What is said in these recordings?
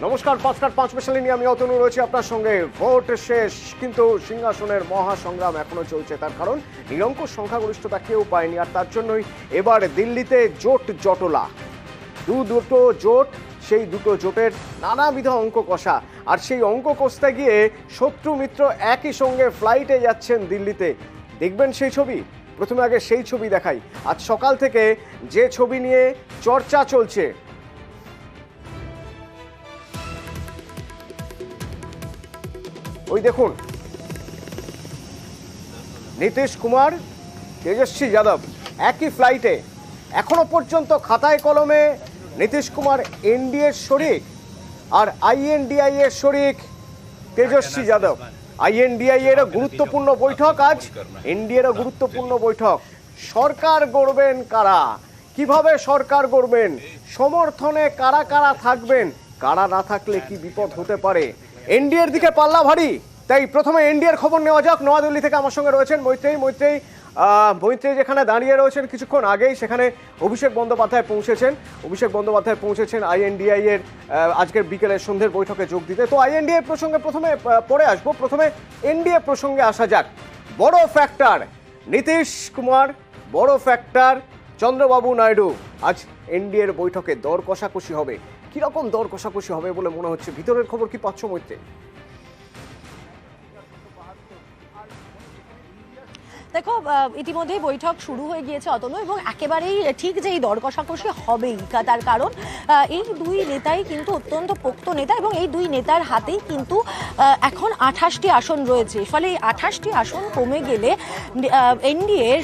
নমস্কার, ৫ স্পেশালি নিয়ে আমি অতনু রয়েছি আপনার সঙ্গে। ভোট শেষ, কিন্তু সিংহাসনের মহাসংগ্রাম এখনো চলছে। তার কারণ নিরঙ্কুশ সংখ্যাগরিষ্ঠতা কেউ পায়নি, আর তার জন্যই এবার দিল্লিতে জোট জটলা। দুটো জোট, সেই দুটো জোটের নানাবিধ অঙ্ক কষা, আর সেই অঙ্ক কষতে গিয়ে শত্রু মিত্র একই সঙ্গে ফ্লাইটে যাচ্ছেন দিল্লিতে। দেখবেন সেই ছবি। প্রথমে আগে সেই ছবি দেখাই। আজ সকাল থেকে যে ছবি নিয়ে চর্চা চলছে, ওই দেখুন, নীতিশ কুমার, তেজস্বী যাদব একই ফ্লাইটে। এখনো পর্যন্ত খাতায় কলমে নীতিশ কুমার এনডিএর শরিক, আর আইএনডিআই এর শরিক তেজস্বী যাদব। আইএনডিআই এর গুরুত্বপূর্ণ বৈঠক আজ, এনডিএর গুরুত্বপূর্ণ বৈঠক। সরকার গড়বেন কারা, কিভাবে সরকার গড়বেন, সমর্থনে কারা কারা থাকবেন, কারা না থাকলে কি বিপদ হতে পারে। এনডিএর দিকে পাল্লা ভারী, তাই প্রথমে এনডিএর খবর নেওয়া যাক। নয়াদিল্লি থেকে আমার সঙ্গে রয়েছেন মৈত্রেয়ী যেখানে দাঁড়িয়ে রয়েছেন, কিছুক্ষণ আগেই সেখানে অভিষেক বন্দ্যোপাধ্যায় পৌঁছেছেন আইএনডিআই এর আজকের বিকেলের সন্ধ্যের বৈঠকে যোগ দিতে। তো আইএনডিআই প্রসঙ্গে প্রথমে পরে আসবো, প্রথমে এনডিএ প্রসঙ্গে আসা যাক। বড় ফ্যাক্টর নীতিশ কুমার, বড় ফ্যাক্টর চন্দ্রবাবু নাইডু। আজ এনডিএর বৈঠকে দর কষাকষি হবে। কিরকম দর কষাকষি হবে বলে মনে হচ্ছে? ভিতরের খবর কি পাচ্ছ মৈত্রে? দেখো, ইতিমধ্যেই বৈঠক শুরু হয়ে গিয়েছে অতনু, এবং একেবারেই ঠিক যে এই দর কষাকষি হবেই। তার কারণ এই দুই নেতাই কিন্তু অত্যন্ত পোক্ত নেতা, এবং এই দুই নেতার হাতেই কিন্তু এখন 28টি আসন রয়েছে। ফলে এই 28টি আসন কমে গেলে এনডিএর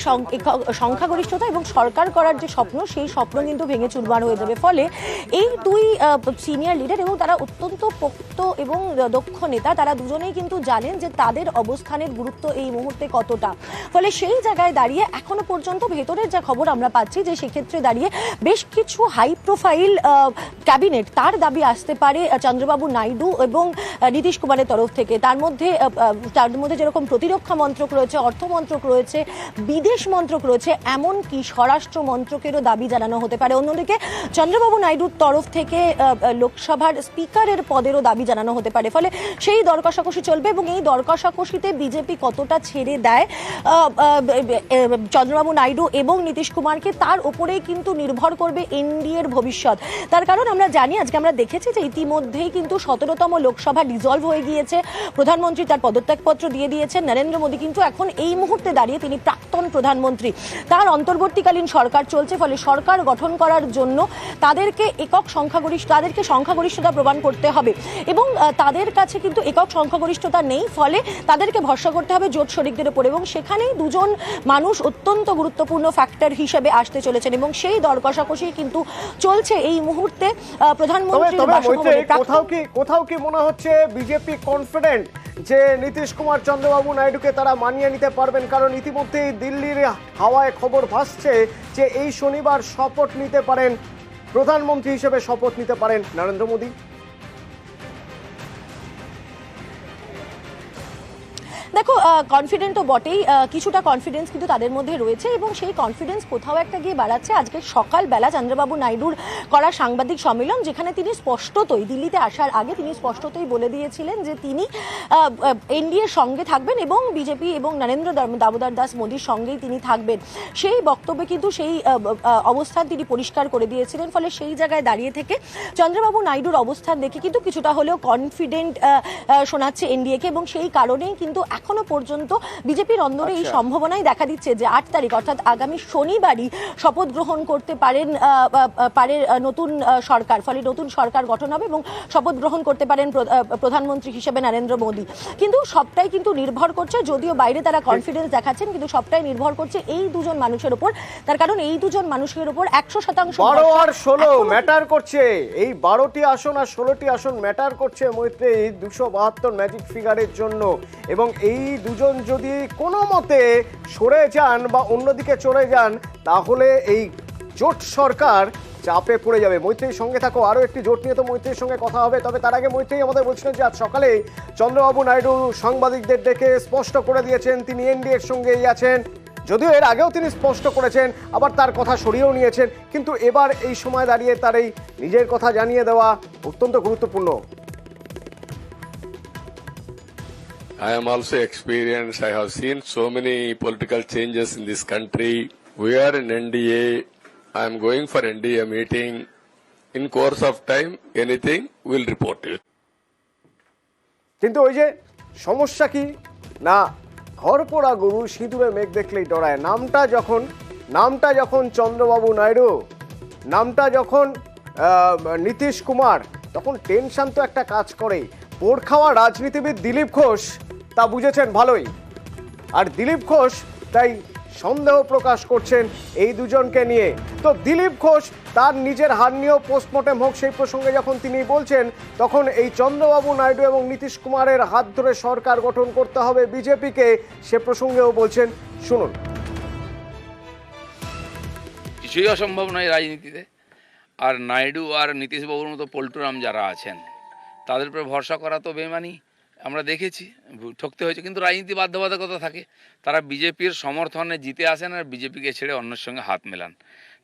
সংখ্যাগরিষ্ঠতা এবং সরকার করার যে স্বপ্ন, সেই স্বপ্ন কিন্তু ভেঙে চুরমার হয়ে যাবে। ফলে এই দুই সিনিয়র লিডার, এবং তারা অত্যন্ত পোক্ত এবং দক্ষ নেতা, তারা দুজনেই কিন্তু জানেন যে তাদের অবস্থানের গুরুত্ব এই মুহূর্তে কতটা। ফলে সেই জায়গায় দাঁড়িয়ে এখনো পর্যন্ত ভেতরের যা খবর আমরা পাচ্ছি, যে সেক্ষেত্রে দাঁড়িয়ে বেশ কিছু হাই প্রোফাইল ক্যাবিনেট তার দাবি আসতে পারে চন্দ্রবাবু নাইডু এবং নীতিশ কুমারের তরফ থেকে। তার মধ্যে যেরকম প্রতিরক্ষা মন্ত্রক রয়েছে, অর্থমন্ত্রক রয়েছে, বিদেশ মন্ত্রক রয়েছে, এমনকি স্বরাষ্ট্র মন্ত্রকেরও দাবি জানানো হতে পারে। অন্যদিকে চন্দ্রবাবু নাইডুর তরফ থেকে লোকসভার স্পিকারের পদেরও দাবি জানানো হতে পারে। ফলে সেই দর কষাকষি চলবে, এবং এই দর কষাকষিতে বিজেপি কতটা ছেড়ে দেয় চন্দ্রবাবু নাইডু এবং নীতিশ কুমারকে, তার উপরেই কিন্তু নির্ভর করবে এনডিএর ভবিষ্যৎ। তার কারণ আমরা জানি, আজকে আমরা দেখেছি যে ইতিমধ্যেই কিন্তু 17তম লোকসভা ডিজলভ হয়ে গিয়েছে। প্রধানমন্ত্রী তার পদত্যাগপত্র দিয়ে দিয়েছেন। নরেন্দ্র মোদী কিন্তু এখন এই মুহূর্তে দাঁড়িয়ে তিনি প্রাক্তন প্রধানমন্ত্রী, তার অন্তর্বর্তীকালীন সরকার চলছে। ফলে সরকার গঠন করার জন্য তাদেরকে সংখ্যাগরিষ্ঠতা প্রমাণ করতে হবে, এবং তাদের কাছে কিন্তু একক সংখ্যাগরিষ্ঠতা নেই। ফলে তাদেরকে ভরসা করতে হবে জোট শরিকদের উপর, এবং সেখানেই দুজন মানুষ অত্যন্ত গুরুত্বপূর্ণ ফ্যাক্টর হিসেবে আসতে চলেছেন, এবং সেই দর কষাকষি কিন্তু চলছে এই মুহূর্তে প্রধানমন্ত্রীর বাসভবনে। কোথাও কি মনে হচ্ছে বিজেপি কনফিডেন্ট যে নীতিশ কুমার চন্দ্রবাবু নাইডুকে তারা মানিয়ে নিতে পারবেন? কারণ ইতিমধ্যেই দিল্লির হাওয়ায় খবর ভাসছে যে এই শনিবার শপথ নিতে পারেন, প্রধানমন্ত্রী হিসেবে শপথ নিতে পারেন নরেন্দ্র মোদী। দেখো, কনফিডেন্ট তো বটেই, কিছুটা কনফিডেন্স কিন্তু তাদের মধ্যে রয়েছে, এবং সেই কনফিডেন্স কোথাও একটা গিয়ে বাড়াচ্ছে আজকে সকালবেলা চন্দ্রবাবু নাইডুর করা সাংবাদিক সম্মেলন, যেখানে তিনি স্পষ্টতই দিল্লিতে আসার আগে তিনি স্পষ্টতই বলে দিয়েছিলেন যে তিনি এনডিএর সঙ্গে থাকবেন, এবং বিজেপি এবং নরেন্দ্র দামোদর দাস মোদীর সঙ্গেই তিনি থাকবেন। সেই বক্তব্যে কিন্তু সেই অবস্থান তিনি পরিষ্কার করে দিয়েছিলেন। ফলে সেই জায়গায় দাঁড়িয়ে থেকে চন্দ্রবাবু নাইডুর অবস্থান দেখে কিন্তু কিছুটা হলেও কনফিডেন্ট শোনাচ্ছে এনডিএকে, এবং সেই কারণেই কিন্তু এখনো পর্যন্ত বিজেপির অন্দরে এই সম্ভাবনাই দেখা দিচ্ছে যে 8 তারিখ অর্থাৎ আগামী শনিবারই শপথ গ্রহণ করতে পারে নতুন সরকার। ফলে নতুন সরকার গঠন হবে এবং শপথ গ্রহণ করতে পারেন প্রধানমন্ত্রী হিসেবে নরেন্দ্র মোদী। কিন্তু সবটাই কিন্তু নির্ভর করছে, যদিও বাইরে তারা কনফিডেন্স দেখাচ্ছেন, কিন্তু সবটাই নির্ভর করছে এই দুজন মানুষের উপর। তার কারণ এই দুজন মানুষের উপর 100% 12 আর 16 ম্যাটার করছে। এই 12টি আসন আর 16টি আসন ম্যাটার করছে মৈত্রেয়ী 272 ম্যাজিক ফিগারের জন্য। এবং এই দুজন যদি কোনো মতে সরে যান বা অন্যদিকে চলে যান, তাহলে এই জোট সরকার চাপে পড়ে যাবে। মৈত্রেয়ীর সঙ্গে থাকো, আরও একটি জোট নিয়ে তো মৈত্রেয়ীর সঙ্গে কথা হবে। তবে তার আগে মৈত্রেয়ী আমাদের বলছিলেন যে আজ সকালে চন্দ্রবাবু নাইডু সাংবাদিকদের ডেকে স্পষ্ট করে দিয়েছেন তিনি এনডিএর সঙ্গেই আছেন। যদিও এর আগেও তিনি স্পষ্ট করেছেন, আবার তার কথা সরিয়েও নিয়েছেন, কিন্তু এবার এই সময় দাঁড়িয়ে তার এই নিজের কথা জানিয়ে দেওয়া অত্যন্ত গুরুত্বপূর্ণ। I am also experienced. I have seen so many political changes in this country. We are in NDA. I am going for NDA meeting. In course of time, anything we'll report you. কিন্তু ওই যে সমস্যা কি না, ঘর পোড়া গরু সিঁদুরে মেঘ দেখলেই ডরায়। নামটা যখন চন্দ্রবাবু নাইডু, নামটা যখন নীতিশ কুমার, তখন টেনশন তো একটা কাজ করে। পোড় খাওয়া রাজনীতিবিদ দিলীপ ঘোষ তা বুঝেছেন ভালোই, আর দিলীপ ঘোষ তাই সন্দেহ প্রকাশ করছেন এই দুজনকে নিয়ে। তো দিলীপ ঘোষ তার নিজের হার নিয়েও পোস্টমর্টেম হোক সেই প্রসঙ্গে যখন তিনি বলছেন, তখন এই চন্দ্রবাবু নাইডু এবং নীতিশ কুমারের হাত ধরে সরকার গঠন করতে হবে বিজেপিকে, সে প্রসঙ্গেও বলছেন, শুনুন। কিছুই অসম্ভব নয় রাজনীতিতে। আর নাইডু আর নীতিশবাবুর মতো পল্টুরাম যারা আছেন তাদের উপরে ভরসা করা তো বেমানি, আমরা দেখেছি ঠকতে হয়েছে। কিন্তু রাজনীতি বাধ্যবাধকতা থাকে, তারা বিজেপির সমর্থনে জিতে আসেন আর বিজেপিকে ছেড়ে অন্যের সঙ্গে হাত মেলান।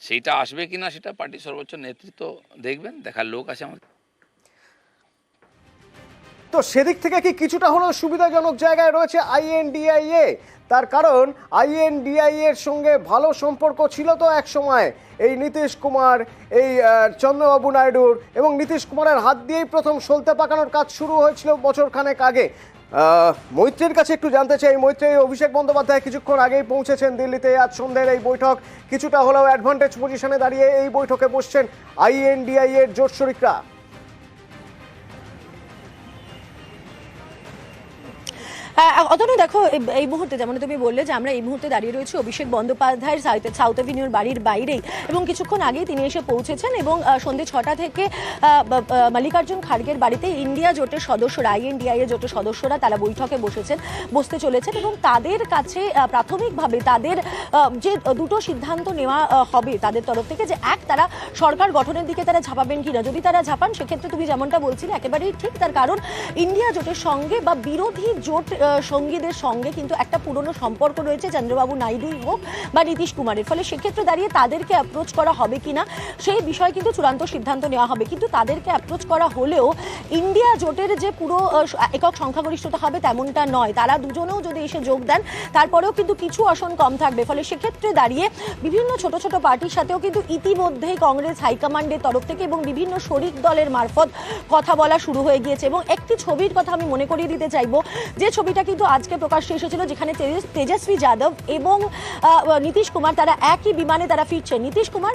সেইটা আসবে কিনা সেটা পার্টির সর্বোচ্চ নেতৃত্ব দেখবেন, দেখার লোক আছে আমাদের। তো সেদিক থেকে কি কিছুটা হলেও সুবিধাজনক জায়গায় রয়েছে আইএনডিআইএ? তার কারণ আইএনডিআইএ এর সঙ্গে ভালো সম্পর্ক ছিল তো এক সময় এই নীতিশ কুমার, এই চন্দ্রবাবু নাইডুর, এবং নীতিশ কুমারের হাত দিয়েই প্রথম সলতে পাকানোর কাজ শুরু হয়েছিল বছর খানেক আগে। মৈত্রীর কাছে একটু জানতে চাই, মৈত্রী, অভিষেক বন্দ্যোপাধ্যায় কিছুক্ষণ আগেই পৌঁছেছেন দিল্লিতে, আজ সন্ধ্যের এই বৈঠক, কিছুটা হলেও অ্যাডভান্টেজ পজিশনে দাঁড়িয়ে এই বৈঠকে বসছেন আইএনডিআইএ এর জোট শরিকরা। অতনু দেখো, এই মুহূর্তে যেমন তুমি বললে যে আমরা এই মুহূর্তে দাঁড়িয়ে রয়েছি অভিষেক বন্দ্যোপাধ্যায়ের সাউথ এভিনিউর বাড়ির বাইরেই, এবং কিছুক্ষণ আগেই তিনি এসে পৌঁছেছেন এবং সন্ধ্যে 6টা থেকে মল্লিকার্জুন খাড়গের বাড়িতে ইন্ডিয়া জোটের সদস্যরা, আইএনডিআইএ জোটের সদস্যরা তারা বৈঠকে বসতে চলেছেন, এবং তাদের কাছে প্রাথমিকভাবে তাদের যে দুটো সিদ্ধান্ত নেওয়া হবে তাদের তরফ থেকে, যে এক, তারা সরকার গঠনের দিকে তারা ঝাঁপাবেন কিনা। যদি তারা ঝাঁপান সেক্ষেত্রে তুমি যেমনটা বলছিলে একেবারেই ঠিক, তার কারণ ইন্ডিয়া জোটের সঙ্গে বা বিরোধী জোট সঙ্গীদের সঙ্গে কিন্তু একটা পুরনো সম্পর্ক রয়েছে, চন্দ্রবাবু নাইডুই হোক বা নীতিশ কুমারের। ফলে সেক্ষেত্রে দাঁড়িয়ে তাদেরকে অ্যাপ্রোচ করা হবে কিনা সেই বিষয়ে কিন্তু চূড়ান্ত সিদ্ধান্ত নেওয়া হবে। কিন্তু তাদেরকে অ্যাপ্রোচ করা হলেও ইন্ডিয়া জোটের যে পুরো একক সংখ্যাগরিষ্ঠতা হবে তেমনটা নয়। তারা দুজনেও যদি এসে যোগ দেন তারপরেও কিন্তু কিছু আসন কম থাকবে। ফলে সেক্ষেত্রে দাঁড়িয়ে বিভিন্ন ছোট ছোট পার্টির সাথেও কিন্তু ইতিমধ্যেই কংগ্রেস হাইকমান্ডের তরফ থেকে এবং বিভিন্ন শরিক দলের মারফত কথা বলা শুরু হয়ে গিয়েছে। এবং একটি ছবির কথা আমি মনে করিয়ে দিতে চাইবো, যে ছবিটা কিন্তু আজকে প্রকাশ্যে এসেছিল, যেখানে তেজস্বী যাদব এবং নীতিশ কুমার তারা একই বিমানে তারা ফিরছেন। নীতিশ কুমার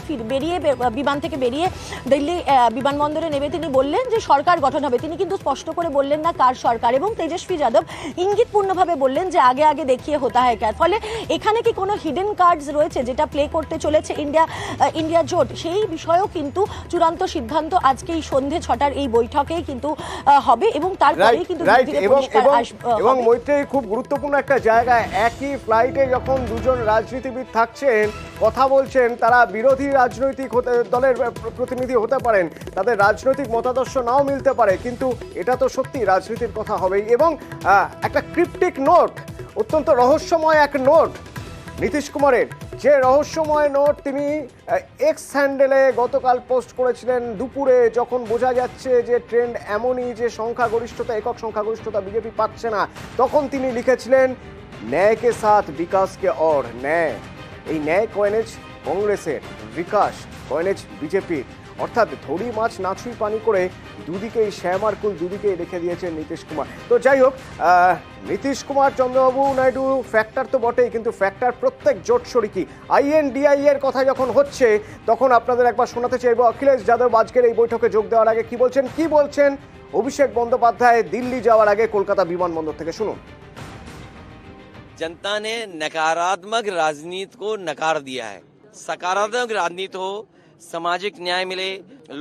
বিমান থেকে বেরিয়ে দিল্লি বিমানবন্দরে নেমে তিনি বললেন যে সরকার গঠন হবে। তিনি কিন্তু স্পষ্ট করে বললেন না কার সরকার, এবং তেজস্বী যাদব ইঙ্গিতপূর্ণভাবে বললেন যে আগে আগে দেখিয়ে হতা হয় ক্যা। ফলে এখানে কি কোনো হিডেন কার্ডস রয়েছে যেটা প্লে করতে চলেছে ইন্ডিয়া জোট, সেই বিষয়েও কিন্তু চূড়ান্ত সিদ্ধান্ত আজকে এই সন্ধ্যে 6টার এই বৈঠকেই কিন্তু হবে, এবং তারপরেই কিন্তু এবং মৈত্রী, খুব গুরুত্বপূর্ণ একটা জায়গায় একই ফ্লাইটে যখন দুজন রাজনীতিবিদ থাকছেন, কথা বলছেন, তারা বিরোধী রাজনৈতিক দলের প্রতিনিধি হতে পারেন, তাদের রাজনৈতিক মতাদর্শ নাও মিলতে পারে, কিন্তু এটা তো সত্যি রাজনীতির কথা হবেই। এবং একটা ক্রিপ্টিক নোট, অত্যন্ত রহস্যময় এক নোট নীতিশ কুমারের, যে রহস্যময় নোট তিনি এক্স হ্যান্ডেলে গতকাল পোস্ট করেছিলেন দুপুরে, যখন বোঝা যাচ্ছে যে ট্রেন্ড এমনই যে সংখ্যাগরিষ্ঠতা, একক সংখ্যাগরিষ্ঠতা বিজেপি পাচ্ছে না, তখন তিনি লিখেছিলেন ন্যায় কে সাথ বিকাশ কে অর ন্যায়। এই ন্যায় কয়েনেজ কংগ্রেসের, বিকাশ কয়েনেজ বিজেপির, অর্থাৎ ধরি মাছ নাছুই পানি করে দুদিকেই শ্যামারকুল, দুদিকেই রেখে দিয়েছেন নীতিশ কুমার। তো যাই হোক, নীতিশ কুমার, চন্দ্রবাবু নাইডু ফ্যাক্টর তো বটেই, কিন্তু ফ্যাক্টর প্রত্যেক জোট শরিকি। আইএনডিআই এর কথা যখন হচ্ছে তখন আপনাদের একবার শোনাতে চাইব অখিলেশ যাদব আজকের এই বৈঠকে যোগ দেওয়ার আগে কি বলছেন অভিষেক বন্দ্যোপাধ্যায় দিল্লি যাওয়ার আগে কলকাতা বিমানবন্দর থেকে, শুনুন। जनता ने नकारात्मक राजनीति को नकार दिया है। सकारात्मक राजनीति हो, सामाजिक न्याय मिले,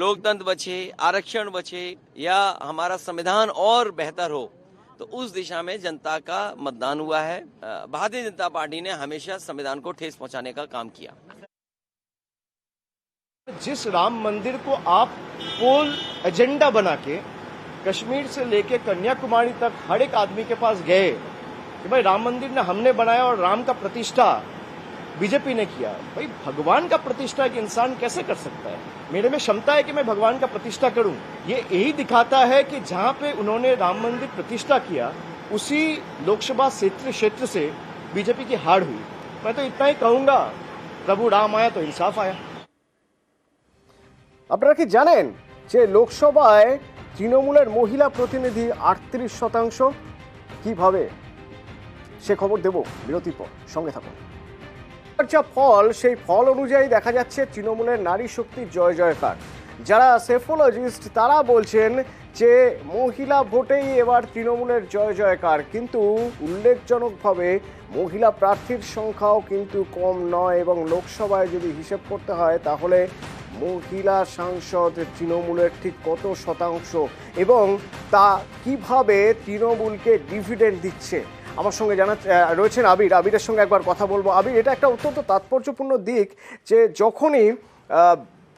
लोकतंत्र बचे, आरक्षण बचे, या हमारा संविधान और बेहतर हो, तो उस दिशा में जनता का मतदान हुआ है। भारतीय जनता पार्टी ने हमेशा संविधान को ठेस पहुंचाने का काम किया। जिस राम मंदिर को आप पोल एजेंडा बना के कश्मीर से लेके कन्याकुमारी तक हर एक आदमी के पास गए कि भाई राम मंदिर ने हमने बनाया और राम का प्रतिष्ठा बीजेपी ने किया। भाई भगवान का प्रतिष्ठा एक इंसान कैसे कर सकता है? मेरे में क्षमता है कि मैं भगवान का प्रतिष्ठा करूं। ये यही दिखाता है कि जहां पे उन्होंने राम मंदिर प्रतिष्ठा किया उसी लोकसभा क्षेत्र से बीजेपी की हार हुई। मैं तो इतना ही कहूंगा, प्रभु राम आया तो इंसाफ आया। আপনারা কি জানেন যে লোকসভায় তৃণমূলের মহিলা প্রতিনিধি 38%? কিভাবে সে খবর দেব বিরতির পর, সঙ্গে থাকুন। যা ফল, সেই ফল অনুযায়ী দেখা যাচ্ছে তৃণমূলের নারী শক্তির জয় জয়কার। যারা সেফোলজিস্ট তারা বলছেন যে মহিলা ভোটেই এবার তৃণমূলের জয় জয়কার, কিন্তু উল্লেখজনকভাবে মহিলা প্রার্থীর সংখ্যাও কিন্তু কম নয় এবং লোকসভায় যদি হিসেব করতে হয় তাহলে মহিলা সাংসদ তৃণমূলের ঠিক কত শতাংশ এবং তা কিভাবে তৃণমূলকে ডিভিডেন্ড দিচ্ছে। আমার সঙ্গে রয়েছেন আবিরের সঙ্গে একবার কথা বলবো। আবির, এটা একটা অত্যন্ত তাৎপর্যপূর্ণ দিক যে যখনই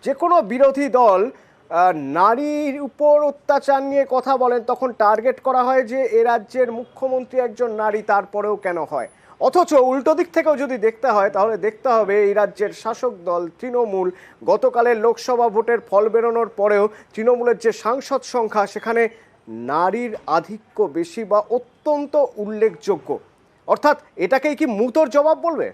যে কোনো বিরোধী দল নারীর উপর অত্যাচার নিয়ে কথা বলেন তখন টার্গেট করা হয় যে এ রাজ্যের মুখ্যমন্ত্রী একজন নারী, তারপরেও কেন হয়। অথচ উল্টো দিক থেকেও যদি দেখতে হয় তাহলে দেখতে হবে এই রাজ্যের শাসক দল তৃণমূল গতকালের লোকসভা ভোটের ফল বেরোনোর পরেও তৃণমূলের যে সাংসদ সংখ্যা সেখানে নারীর আধিক্য বেশি বা অত্যন্ত উল্লেখযোগ্য। অর্থাৎ এটাকেই কি মুতোর জবাব বলবে?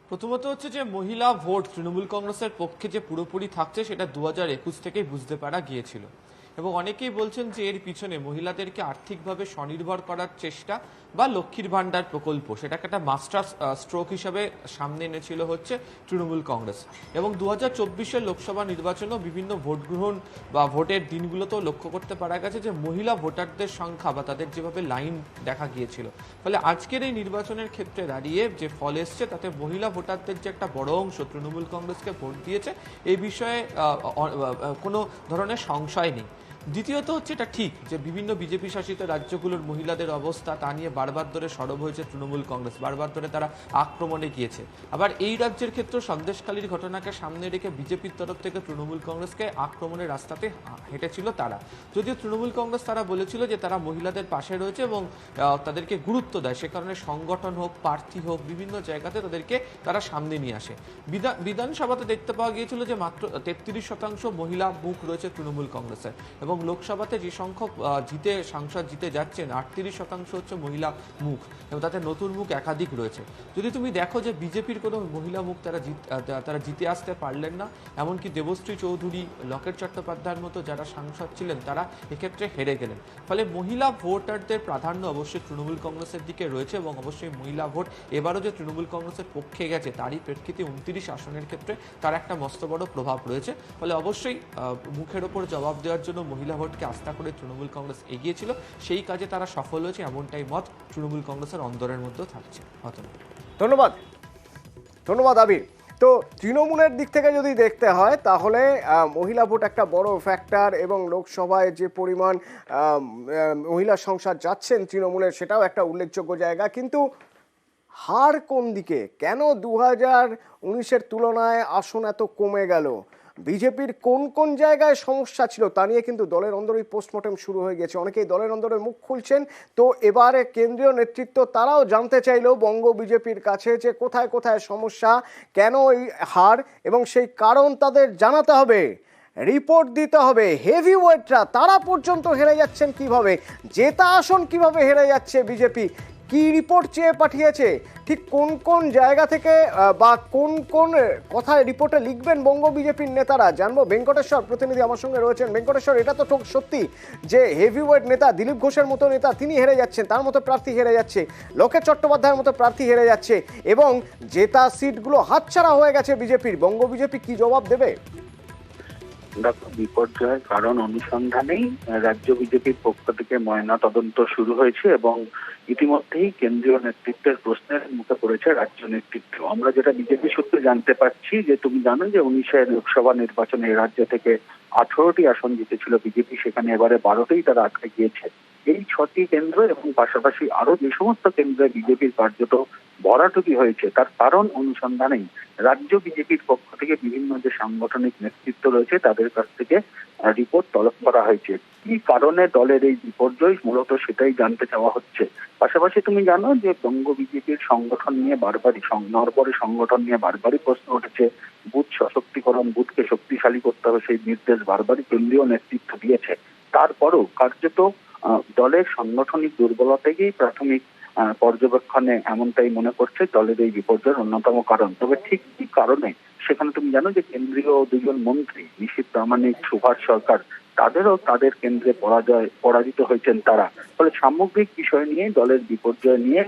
প্রথমত হচ্ছে যে মহিলা ভোট তৃণমূল কংগ্রেসের পক্ষে যে পুরোপুরি থাকছে সেটা 2021 থেকেই বুঝতে পারা গিয়েছিল এবং অনেকেই বলছেন যে এর পিছনে মহিলাদেরকে আর্থিকভাবে স্বনির্ভর করার চেষ্টা বা লক্ষ্মীর ভাণ্ডার প্রকল্প, সেটাকে একটা মাস্টার স্ট্রোক হিসাবে সামনে এনেছিল হচ্ছে তৃণমূল কংগ্রেস। এবং 2024-এর লোকসভা নির্বাচনেও বিভিন্ন ভোট গ্রহণ বা ভোটের দিনগুলোতেও লক্ষ্য করতে পারা গেছে যে মহিলা ভোটারদের সংখ্যা বা তাদের যেভাবে লাইন দেখা গিয়েছিল, ফলে আজকের এই নির্বাচনের ক্ষেত্রে দাঁড়িয়ে যে ফল এসছে তাতে মহিলা ভোটারদের যে একটা বড় অংশ তৃণমূল কংগ্রেসকে ভোট দিয়েছে এই বিষয়ে কোনো ধরনের সংশয় নেই। দ্বিতীয়ত হচ্ছে এটা ঠিক যে বিভিন্ন বিজেপি শাসিত রাজ্যগুলোর মহিলাদের অবস্থা তা নিয়ে বারবার ধরে সরব হয়েছে তৃণমূল কংগ্রেস, বারবার ধরে তারা আক্রমণে গিয়েছে। আবার এই রাজ্যের ক্ষেত্রে সন্দেশখালীর ঘটনাকে সামনে রেখে বিজেপির তরফ থেকে তৃণমূল কংগ্রেসকে আক্রমণের রাস্তাতে হেঁটেছিল তারা। যদিও তৃণমূল কংগ্রেস তারা বলেছিল যে তারা মহিলাদের পাশে রয়েছে এবং তাদেরকে গুরুত্ব দেয়, সে কারণে সংগঠন হোক, প্রার্থী হোক, বিভিন্ন জায়গাতে তাদেরকে তারা সামনে নিয়ে আসে। বিধানসভাতে দেখতে পাওয়া গিয়েছিল যে মাত্র 33% মহিলা মুখ রয়েছে তৃণমূল কংগ্রেসের এবং লোকসভাতে যে সংখ্যক সাংসদ জিতে যাচ্ছেন 38% হচ্ছে মহিলা মুখ এবং তাতে নতুন মুখ একাধিক রয়েছে। যদি তুমি দেখো যে বিজেপির কোনো মহিলা মুখ তারা জিতে আসতে পারলেন না, এমনকি দেবশ্রী চৌধুরী, লকেট চট্টোপাধ্যায়ের মতো যারা সাংসদ ছিলেন তারা এক্ষেত্রে হেরে গেলেন। ফলে মহিলা ভোটারদের প্রাধান্য অবশ্যই তৃণমূল কংগ্রেসের দিকে রয়েছে এবং অবশ্যই মহিলা ভোট এবারও যে তৃণমূল কংগ্রেসের পক্ষে গেছে তারই প্রেক্ষিতে 29 আসনের ক্ষেত্রে তার একটা মস্ত বড় প্রভাব রয়েছে। ফলে অবশ্যই মুখের ওপর জবাব দেওয়ার জন্য মহিলা ভোটকে আস্থা করে তৃণমূল কংগ্রেস এগিয়েছিল, সেই কাজে তারা সফল হয়েছে এমনটাই মত তৃণমূল কংগ্রেসের অন্দরের মধ্যেও থাকছে। ধন্যবাদ আবির। তো তৃণমূলের দিক থেকে যদি দেখতে হয় তাহলে মহিলা ভোট একটা বড় ফ্যাক্টর এবং লোকসভায় যে পরিমাণ মহিলা সংসদ যাচ্ছেন তৃণমূলের সেটাও একটা উল্লেখযোগ্য জায়গা। কিন্তু হার কোন দিকে? কেন 2019-এর তুলনায় আসন এত কমে গেল? বিজেপির কোন কোন জায়গায় সমস্যা ছিল তা নিয়ে কিন্তু দলের অন্দরেই পোস্টমর্টেম শুরু হয়ে গেছে, অনেকেই দলের অন্দরে মুখ খুলছেন। তো এবারে কেন্দ্রীয় নেতৃত্ব তারাও জানতে চাইলেও বঙ্গ বিজেপির কাছে যে কোথায় কোথায় সমস্যা, কেন এই হার এবং সেই কারণ তাদের জানাতে হবে, রিপোর্ট দিতে হবে। হেভি ওয়েটরা তারা পর্যন্ত হেরে যাচ্ছেন কিভাবে, জেতা আসন কিভাবে হেরে যাচ্ছে বিজেপি, কি রিপোর্ট চেয়ে পাঠিয়েছে, ঠিক কোন কোন জায়গা থেকে বা কোন কোন কথায় রিপোর্টে লিখবেন বঙ্গ বিজেপির নেতারা জানবো। ভেঙ্কটেশ্বর প্রতিনিধি আমার সঙ্গে রয়েছেন। ভেঙ্কটেশ্বর, এটা তো সত্যি যে হেভিওয়েট নেতা দিলীপ ঘোষের মতো নেতা তিনি হেরে যাচ্ছেন, তার মতো প্রার্থী হেরে যাচ্ছে, লকেট চট্টোপাধ্যায়ের মতো প্রার্থী হেরে যাচ্ছে এবং জেতা সিটগুলো হাতছাড়া হয়ে গেছে বিজেপির। বঙ্গ বিজেপি কি জবাব দেবে? দেখো, বিপর্যয়ের কারণ অনুসন্ধানেই রাজ্য বিজেপির পক্ষ থেকে ময়না তদন্ত শুরু হয়েছে এবং ইতিমধ্যেই কেন্দ্রীয় নেতৃত্বের প্রশ্নের মুখে পড়েছে রাজ্য নেতৃত্ব। আমরা যেটা বিজেপি সূত্রে জানতে পারছি যে তুমি জানো যে 19-এর লোকসভা নির্বাচনে রাজ্য থেকে 18টি আসন জিতেছিল বিজেপি, সেখানে এবারে 12টেই তারা আটকে গিয়েছে। এই 6টি কেন্দ্র এবং পাশাপাশি আরো যে সমস্ত কেন্দ্রে বিজেপির কার্যত ভরাটুকি হয়েছে তার কারণ অনুসন্ধানেই রাজ্য বিজেপির পক্ষ থেকে বিভিন্ন যে সাংগঠনিক নেতৃত্ব রয়েছে তাদের কাছ থেকে রিপোর্ট তলব করা হয়েছে। কি কারণে দলের এই বিপর্যয় মূলত সেটাই জানতে চাওয়া হচ্ছে। পাশাপাশি তুমি জানো যে বঙ্গ বিজেপির সংগঠন নিয়ে বারবারই নরবরে সংগঠন নিয়ে বারবারই প্রশ্ন উঠেছে। বুথ সশক্তিকরণ, বুথকে শক্তিশালী করতে হবে সেই নির্দেশ বারবারই কেন্দ্রীয় নেতৃত্ব দিয়েছে। তারপরও কার্যত দলের সাংগঠনিক দুর্বলতাকেই প্রাথমিক পর্যবেক্ষণে এমনটাই মনে করছে দলের এই বিপর্যয়ের অন্যতম কারণ। তবে ঠিক কি কারণে সেখানে তুমি জানো যে কেন্দ্রীয় দুজন মন্ত্রী নিশীথ প্রামাণিক, সুভাষ সরকার তাদেরও তাদের কেন্দ্রে পরাজিত হয়েছেন তারা। ফলে সামগ্রিক বিষয় নিয়ে দলের বিপর্যয় নিয়ে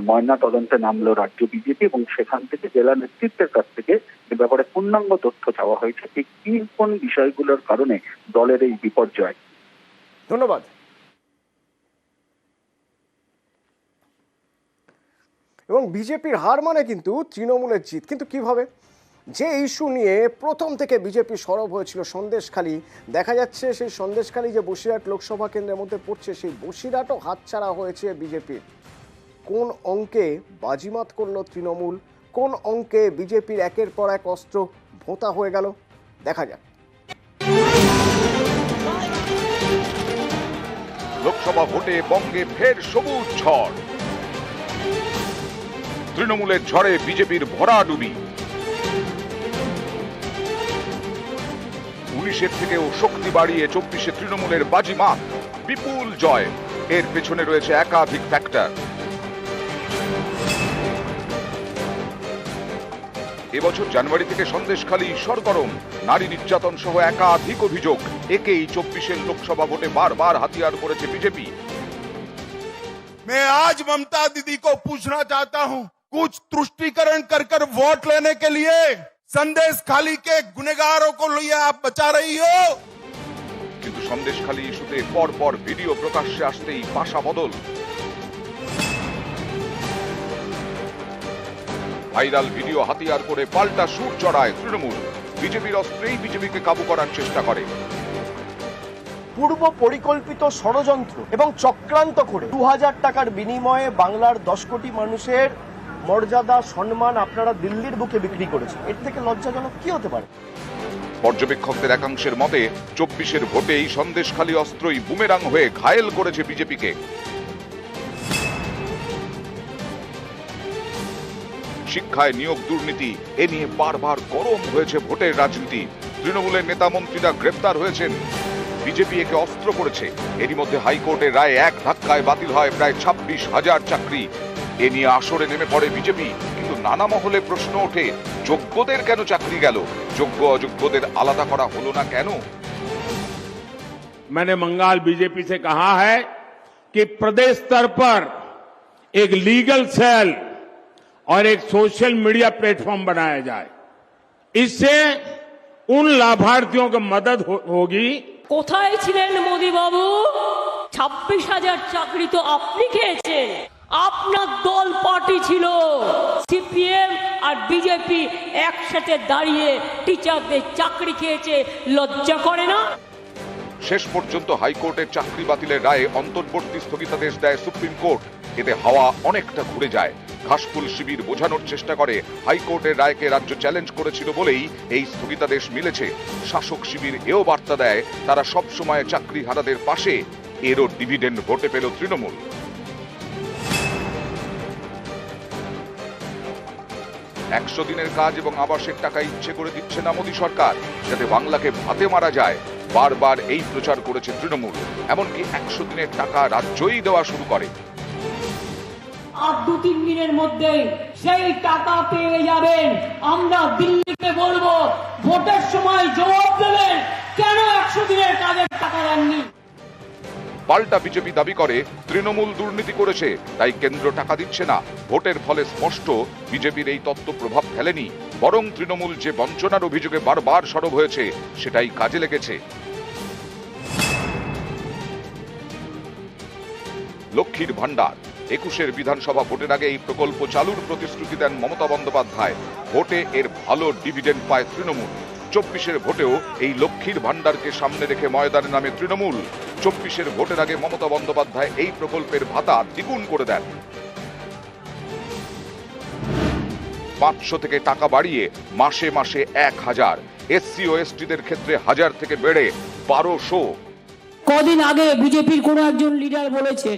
ময়না তদন্তে নামলো রাজ্য বিজেপি এবং সেখান থেকে জেলা নেতৃত্বের কাছ থেকে এ ব্যাপারে পূর্ণাঙ্গ তথ্য চাওয়া হয়েছে ঠিক কোন বিষয়গুলোর কারণে দলের এই বিপর্যয়। ধন্যবাদ। এবং বিজেপির হার মানে কিন্তু তৃণমূলের জিত, কিন্তু কিভাবে? যে ইস্যু নিয়ে প্রথম থেকে বিজেপি সরব হয়েছিল সন্দেশখালী, দেখা যাচ্ছে সেই সন্দেশখালী যে বসিরহাট লোকসভা কেন্দ্রের মধ্যে পড়ছে সেই বসিরহাটও হাতছাড়া হয়েছে বিজেপির। কোন অঙ্কে বাজিমাত করলো তৃণমূল, কোন অঙ্কে বিজেপির একের পর এক অস্ত্র ভোঁতা হয়ে গেল, দেখা যাক। লোকসভা ভোটে বঙ্গে ফের সবুজ ঝড়, তৃণমূলের ঝড়ে বিজেপির ভরাডুবি। 19-এর থেকেও শক্তি বাড়িয়ে 24-এ তৃণমূলের বাজিমাত, বিপুল জয়। এর পেছনে রয়েছে একাধিক ফ্যাক্টর। এবছর জানুয়ারি থেকে সন্দেশখালী সরগরম, নারী নির্যাতন সহ একাধিক অভিযোগ। একেই 24-এর লোকসভা ভোটে বারবার হাতিয়ার করেছে বিজেপি। मैं आज ममता दीदी को पूछना चाहता हूं, कुछ तुष्टीकरण कर वोट लेने के लिए संदेशखाली के गुनहगारों को लिए आप बचा रही हो। কিন্তু সন্দেশখালী ইস্যুতে পর পর ভিডিও প্রকাশ্যে আসতেই পাশা বদল। ভাইরাল ভিডিও হাতিয়ার করে পাল্টা সুর চড়ায় তৃণমূল। বিজেপির অস্ত্রেই বিজেপিকে কাবু করার চেষ্টা করে। পূর্ব পরিকল্পিত ষড়যন্ত্র এবং চক্রান্ত করে 2000 টাকার বিনিময়ে বাংলার 10 কোটি মানুষের মর্যাদা, সম্মান আপনারা দিল্লির বুকে বিক্রি করেছেন। এর থেকে লজ্জাজনক কি হতে পারে? পর্যবেক্ষকদের একাংশের মতে 24-এর ভোটেই সন্দেশখালী অস্ত্রই বুমেরাং হয়ে ঘায়েল করেছে বিজেপিকে। শিক্ষায় নিয়োগ দুর্নীতি, এ নিয়ে বারবার গরম হয়েছে ভোটের রাজনীতি। তৃণমূলের নেতা মন্ত্রীরা গ্রেপ্তার হয়েছেন, বিজেপি একে অস্ত্র করেছে। এরই মধ্যে হাইকোর্টের রায়ে এক ধাক্কায় বাতিল হয় প্রায় 26,000 চাকরি। এ নিয়ে আসরে নেমে পড়ে বিজেপি, কিন্তু নানা মহলে প্রশ্ন ওঠে, যোগ্যদের কেন চাকরি গেল? যোগ্য অযোগ্যদের আলাদা করা হলো না কেন? मैंने बंगाल बीजेपी से कहा है कि प्रदेश स्तर पर एक लीगल सेल और एक सोशल मीडिया प्लेटफॉर्म बनाया जाए। इससे उन लाभार्थियों को मदद होगी। কোথায় ছিলেন মোদি বাবু? 26,000 চাকরি তো আপনি খেয়েছেন। আপনার দল পার্টি ছিল সিপিএম আর বিজেপি একসাথে দাঁড়িয়ে টিচারদের চাকরি খেয়েছে, লজ্জা করে না? শেষ পর্যন্ত হাইকোর্টের চাকরি বাতিলের রায়ে অন্তর্বর্তী স্থগিতাদেশ দেয় সুপ্রিম কোর্ট। এতে হাওয়া অনেকটা ঘুরে যায়। ঘাসফুল শিবির বোঝানোর চেষ্টা করে হাইকোর্টের রায়কে রাজ্য চ্যালেঞ্জ করেছিল বলেই এই স্থগিতাদেশ মিলেছে। শাসক শিবির এও বার্তা দেয় তারা সব সময় চাকরি হারাদের পাশে। এরও ডিভিডেন্ড ভোটে পেল তৃণমূল। একশো দিনের কাজ এবং আবাসের টাকা ইচ্ছে করে দিচ্ছে না মোদী সরকার, যাতে বাংলাকে ভাতে মারা যায়। বারবার এই প্রচার করেছে তৃণমূল, এমনকি 100 দিনের টাকা রাজ্যই দেওয়া শুরু করে। আর 2-3 দিনের মধ্যে সেই টাকা পেয়ে যাবেন। আমরা দিল্লিতে বলবো, ভোটের সময় জবাব দেবেন কেন 100 দিনের কাজের টাকা দেননি। পাল্টা বিজেপি দাবি করে তৃণমূল দুর্নীতি করেছে, তাই কেন্দ্র টাকা দিচ্ছে না। ভোটের ফলে স্পষ্ট বিজেপির এই তত্ত্ব প্রভাব ফেলেনি, বরং তৃণমূল যে বঞ্চনার অভিযোগে বারবার সরব হয়েছে সেটাই কাজে লেগেছে। লক্ষ্মীর ভান্ডার, 21-এর বিধানসভা ভোটের আগে এই প্রকল্প চালুর প্রতিশ্রুতি দেন মমতা বন্দ্যোপাধ্যায়। ভোটে এর ভালো ডিভিডেন্ড পায় তৃণমূল। 24-এর ভোটেও এই লক্ষ্মীর ভান্ডারকে সামনে রেখে ময়দানে নামে তৃণমূল। 24-এর ভোটের আগে মমতা বন্দ্যোপাধ্যায় এই প্রকল্পের ভাতা দ্বিগুণ করে দেন। 500 থেকে টাকা বাড়িয়ে মাসে মাসে 1000, SC ও STদের ক্ষেত্রে 1000 থেকে বেড়ে 1200। কদিন আগে বিজেপির কোন একজন লিডার বলেছে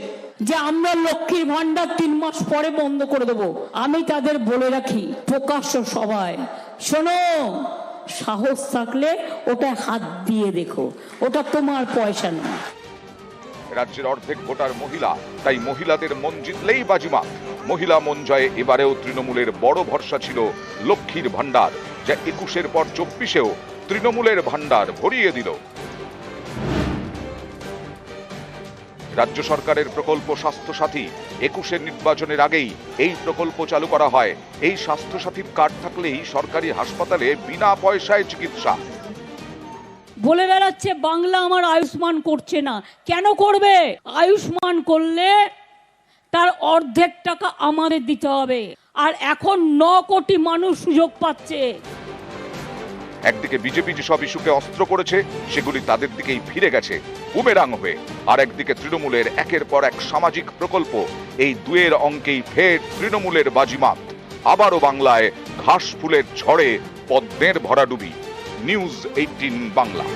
যে আমরা লক্ষ্মীর ভান্ডার 3 মাস পরে বন্ধ করে দেব। আমি তাদের বলে রাখি প্রকাশ্য সভায়, শোনো, সাহস থাকলে ওটা হাত দিয়ে দেখো, ওটা তোমার পয়সা না। রাজ্যের অর্ধেক ভোটার মহিলা, তাই মহিলাদের মন জিতলেই বাজিমাত। মহিলা মন জয়ে এবারেও তৃণমূলের বড় ভরসা ছিল লক্ষ্মীর ভান্ডার, যা 21-এর পর 24-এও তৃণমূলের ভান্ডার ভরিয়ে দিল। রাজ্য সরকারের প্রকল্প স্বাস্থ্য সাথী 21-এর নির্বাচনের আগেই এই প্রকল্প চালু করা হয়। এই স্বাস্থ্য সাথীর কার্ড থাকলেই সরকারি হাসপাতালে বিনা পয়সায় চিকিৎসা। বলে বেড়াচ্ছে বাংলা আমার আয়ুষ্মান করছে না, কেন করবে? আয়ুষ্মান করলে তার অর্ধেক টাকা আমাদের দিতে হবে, আর এখন 9 কোটি মানুষ সুযোগ পাচ্ছে। একদিকে বিজেপি যেসব ইস্যুকে অস্ত্র করেছে সেগুলি তাদের দিকেই ফিরে গেছে বুমেরাং হয়ে, আর একদিকে তৃণমূলের একের পর এক সামাজিক প্রকল্প। এই দুয়ের অঙ্কেই ফের তৃণমূলের বাজিমাত। আবারও বাংলায় ঘাস ফুলের ঝড়ে পদ্মের ভরাডুবি। নিউজ 18 বাংলা।